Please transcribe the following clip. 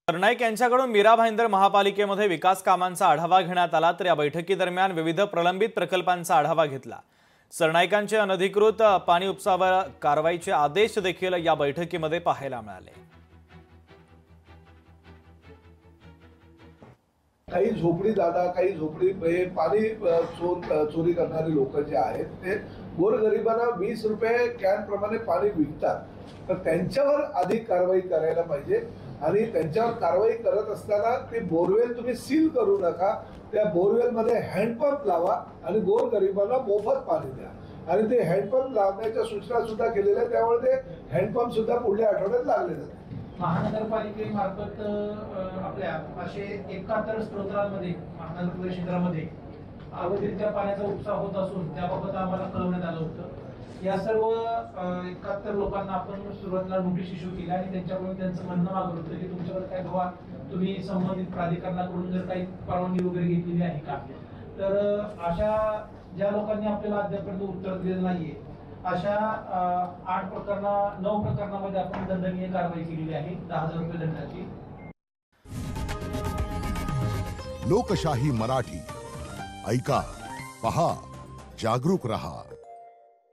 सरनाईक यांच्याकडून मीरा भाईंदर महापालिकेमध्ये विकास कामांचा आढावा घेण्यात आला। तर या बैठकीदरम्यान विविध प्रलंबित प्रकल्पांचा आढावा घेतला। सरनाईकांचे अनधिकृत पाणी उपसावर कारवाईचे आदेश देखील या बैठकीमध्ये पाहायला मिळाले। काही झोपडी दादा, काही झोपडी पाणी चोरी करणारे लोक जे आहेत ते गोरगरिबांना 20 रुपये कॅन प्रमाणे पाणी विकतात। तर त्यांच्यावर अधिक कारवाई करायला पाहिजे आणि त्यांच्यावर कारवाई करत असताना ते बोरवेल तुम्ही सील करू नका। त्या बोरवेल मध्ये हँडपंप लावा आणि गोरगरिबांना मोफत पाणी द्या। आणि ते हँडपंप लावण्याच्या सूचना सुद्धा केलेल्या आहेत, त्यामुळे ते हँडपंप सुद्धा पुढल्या आठवड्यात लागले जातील। महानगरपालिकेमार्फत आपल्या असे 71 स्त्रोतांमध्ये महानगर क्षेत्रामध्ये अवैधरित्या पाण्याचा उपसा होत असून त्याबाबत आम्हाला कळवण्यात आलं होतं। या सर्व 71 लोकांना आपण सुरुवातीला नोटीस इश्यू केली आणि त्यांच्याकडून त्यांचं म्हणणं मागवलं होतं की तुमच्याकडे काय बाबा तुम्ही संबंधित प्राधिकरणाकडून जर काही परवानगी वगैरे घेतलेली आहे का। तर अशा ज्या लोकांनी आपल्याला अद्यापर्यंत उत्तर दिलेलं नाहीये अशा 9 प्रकरणामध्ये आपण दंडनीय कारवाई केलेली आहे, 10,000 रुपये दंडाची। लोकशाही मराठी ऐका, पहा, जागरूक रहा।